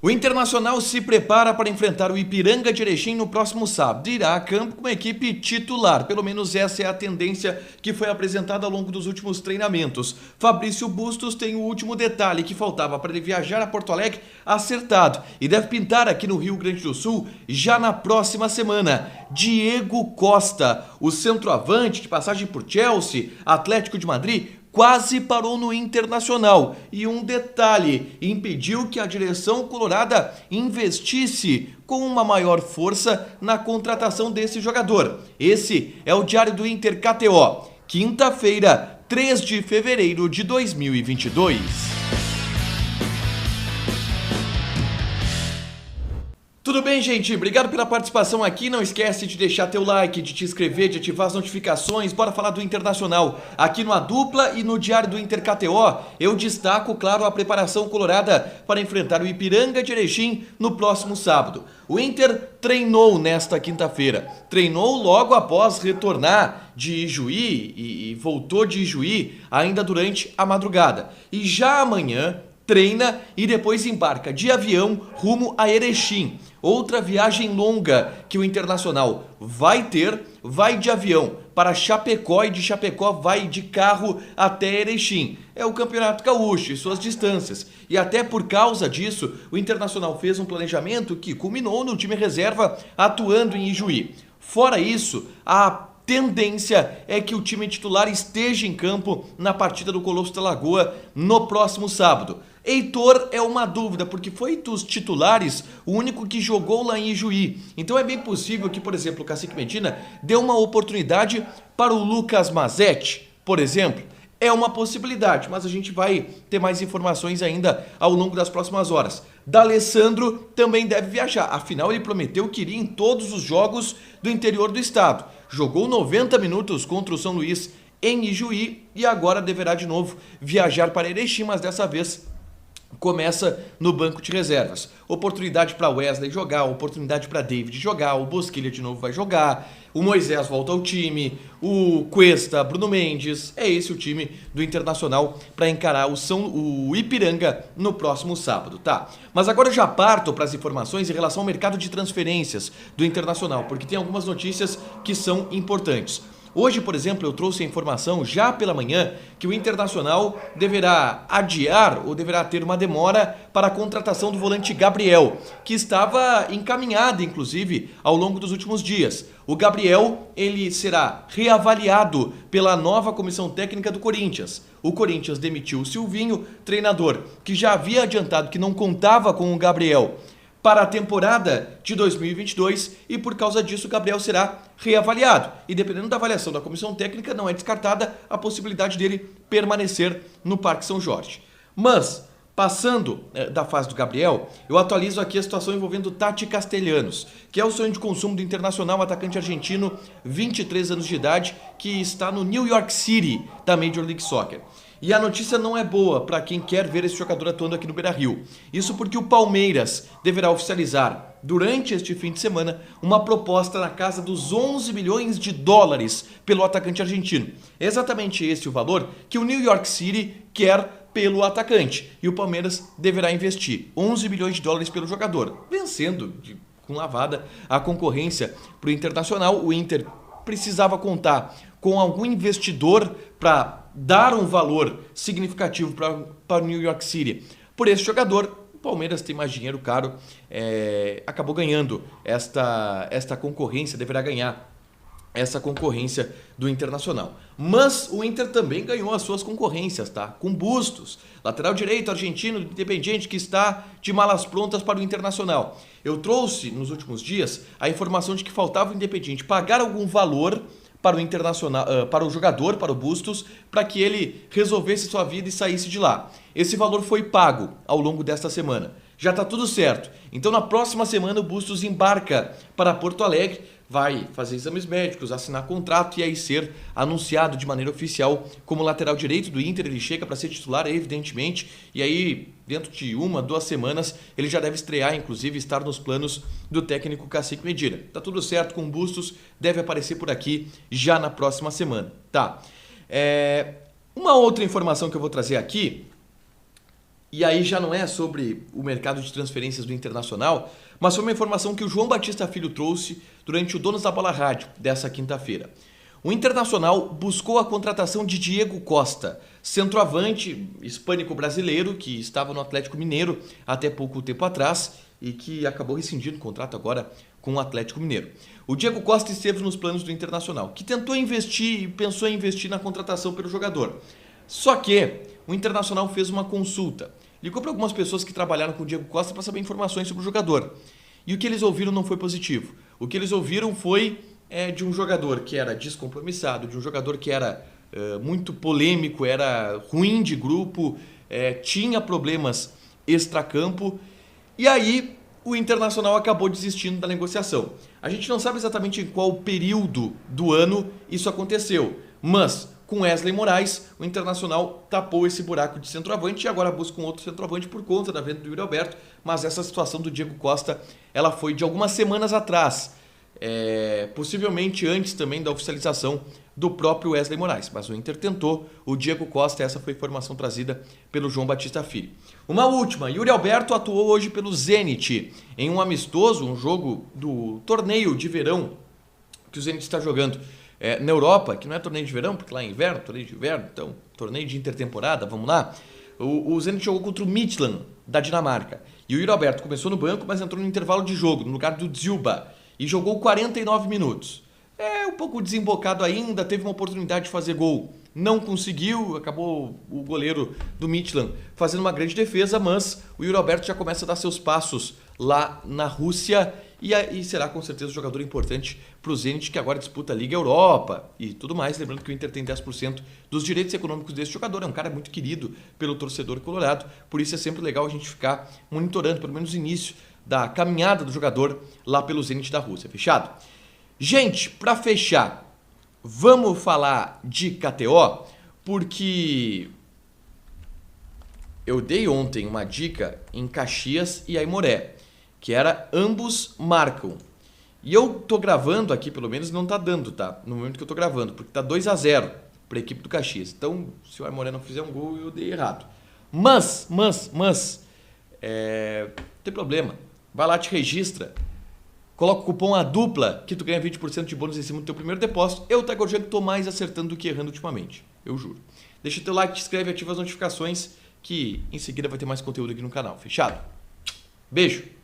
O Internacional se prepara para enfrentar o Ipiranga de Erechim no próximo sábado. Irá a campo com uma equipe titular, pelo menos essa é a tendência que foi apresentada ao longo dos últimos treinamentos. Fabrício Bustos tem o último detalhe que faltava para ele viajar a Porto Alegre acertado e deve pintar aqui no Rio Grande do Sul já na próxima semana. Diego Costa, o centroavante de passagem por Chelsea, Atlético de Madrid, quase parou no Internacional. E um detalhe, impediu que a direção colorada investisse com uma maior força na contratação desse jogador. Esse é o Diário do Inter KTO, quinta-feira, 3 de fevereiro de 2022. Tudo bem, gente? Obrigado pela participação aqui. Não esquece de deixar teu like, de te inscrever, de ativar as notificações. Bora falar do Internacional. Aqui no A Dupla e no Diário do Inter KTO, eu destaco, claro, a preparação colorada para enfrentar o Ipiranga de Erechim no próximo sábado. O Inter treinou nesta quinta-feira. Treinou logo após retornar de Ijuí e voltou de Ijuí ainda durante a madrugada. E já amanhã treina e depois embarca de avião rumo a Erechim. Outra viagem longa que o Internacional vai ter, vai de avião para Chapecó e de Chapecó vai de carro até Erechim. É o Campeonato Gaúcho e suas distâncias. E até por causa disso, o Internacional fez um planejamento que culminou no time reserva atuando em Ijuí. Fora isso, a tendência é que o time titular esteja em campo na partida do Colosso da Lagoa no próximo sábado. Heitor é uma dúvida, porque foi dos titulares o único que jogou lá em Ijuí. Então é bem possível que, por exemplo, o Cacique Medina dê uma oportunidade para o Lucas Mazetti, por exemplo. É uma possibilidade, mas a gente vai ter mais informações ainda ao longo das próximas horas. D'Alessandro também deve viajar, afinal ele prometeu que iria em todos os jogos do interior do estado. Jogou 90 minutos contra o São Luís em Ijuí e agora deverá de novo viajar para Erechim, mas dessa vez começa no banco de reservas. Oportunidade para Wesley jogar, oportunidade para David jogar, o Bosquilha de novo vai jogar, o Moisés volta ao time, o Cuesta, Bruno Mendes. É esse o time do Internacional para encarar o Ipiranga no próximo sábado, tá? Mas agora eu já parto para as informações em relação ao mercado de transferências do Internacional, porque tem algumas notícias que são importantes. Hoje, por exemplo, eu trouxe a informação já pela manhã que o Internacional deverá adiar ou deverá ter uma demora para a contratação do volante Gabriel, que estava encaminhada, inclusive, ao longo dos últimos dias. O Gabriel, ele será reavaliado pela nova comissão técnica do Corinthians. O Corinthians demitiu o Silvinho, treinador que já havia adiantado que não contava com o Gabriel para a temporada de 2022 e por causa disso o Gabriel será reavaliado. E dependendo da avaliação da comissão técnica, não é descartada a possibilidade dele permanecer no Parque São Jorge. Mas, passando da fase do Gabriel, eu atualizo aqui a situação envolvendo Tati Castellanos, que é o sonho de consumo do Internacional, atacante argentino, 23 anos de idade, que está no New York City da Major League Soccer. E a notícia não é boa para quem quer ver esse jogador atuando aqui no Beira-Rio. Isso porque o Palmeiras deverá oficializar, durante este fim de semana, uma proposta na casa dos 11 milhões de dólares pelo atacante argentino. É exatamente esse o valor que o New York City quer pelo atacante. E o Palmeiras deverá investir 11 milhões de dólares pelo jogador, vencendo com lavada a concorrência para o Internacional. O Inter precisava contar com algum investidor para dar um valor significativo para o New York City por esse jogador. O Palmeiras tem mais dinheiro caro, acabou ganhando esta concorrência, deverá ganhar essa concorrência do Internacional. Mas o Inter também ganhou as suas concorrências, tá? Com Bustos, lateral direito argentino Independiente, que está de malas prontas para o Internacional. Eu trouxe nos últimos dias a informação de que faltava o Independiente pagar algum valor para o Internacional, para o jogador, para o Bustos, para que ele resolvesse sua vida e saísse de lá. Esse valor foi pago ao longo desta semana. Já está tudo certo. Então na próxima semana o Bustos embarca para Porto Alegre, vai fazer exames médicos, assinar contrato e aí ser anunciado de maneira oficial como lateral direito do Inter. Ele chega para ser titular, evidentemente, e aí dentro de 1-2 semanas ele já deve estrear, inclusive estar nos planos do técnico Cacique Medina. Tá tudo certo com o Bustos, deve aparecer por aqui já na próxima semana, tá? Uma outra informação que eu vou trazer aqui e aí já não é sobre o mercado de transferências do Internacional, mas foi uma informação que o João Batista Filho trouxe durante o Donos da Bola Rádio dessa quinta-feira. O Internacional buscou a contratação de Diego Costa, centroavante hispânico-brasileiro que estava no Atlético Mineiro até pouco tempo atrás e que acabou rescindindo o contrato agora com o Atlético Mineiro. O Diego Costa esteve nos planos do Internacional, que tentou investir e pensou em investir na contratação pelo jogador. Só que o Internacional fez uma consulta. Ligou para algumas pessoas que trabalharam com o Diego Costa para saber informações sobre o jogador. E o que eles ouviram não foi positivo. O que eles ouviram foi de um jogador que era descompromissado, de um jogador que era muito polêmico, era ruim de grupo, tinha problemas extracampo. E aí o Internacional acabou desistindo da negociação. A gente não sabe exatamente em qual período do ano isso aconteceu, mas com Wesley Moraes, o Internacional tapou esse buraco de centroavante e agora busca um outro centroavante por conta da venda do Yuri Alberto, mas essa situação do Diego Costa, ela foi de algumas semanas atrás, possivelmente antes também da oficialização do próprio Wesley Moraes, mas o Inter tentou o Diego Costa, essa foi a informação trazida pelo João Batista Filho. Uma última, Yuri Alberto atuou hoje pelo Zenit, em um amistoso, um jogo do torneio de verão que o Zenit está jogando na Europa, que não é torneio de verão, porque lá é inverno, torneio de inverno, então torneio de intertemporada, vamos lá. O Zenit jogou contra o Midtjylland, da Dinamarca, e o Yuri Alberto começou no banco, mas entrou no intervalo de jogo, no lugar do Dziuba, e jogou 49 minutos. Um pouco desembocado ainda, teve uma oportunidade de fazer gol, não conseguiu, acabou o goleiro do Midtjylland fazendo uma grande defesa, mas o Yuri Alberto já começa a dar seus passos lá na Rússia e será com certeza um jogador importante para o Zenit, que agora disputa a Liga Europa e tudo mais. Lembrando que o Inter tem 10% dos direitos econômicos desse jogador, é um cara muito querido pelo torcedor colorado, por isso é sempre legal a gente ficar monitorando, pelo menos o início da caminhada do jogador lá pelo Zenit da Rússia. Fechado? Gente, para fechar, vamos falar de KTO, porque eu dei ontem uma dica em Caxias e Aimoré, que era ambos marcam. E eu tô gravando aqui, pelo menos não tá dando, tá? No momento que eu tô gravando, porque tá 2-0 para a equipe do Caxias. Então, se o Aimoré não fizer um gol, eu dei errado. Mas, tem problema. Vai lá, te registra. Coloca o cupom ADUPLA que tu ganha 20% de bônus em cima do teu primeiro depósito. Eu, Tiger Junk, tô mais acertando do que errando ultimamente. Eu juro. Deixa teu like, te inscreve, ativa as notificações que em seguida vai ter mais conteúdo aqui no canal. Fechado? Beijo!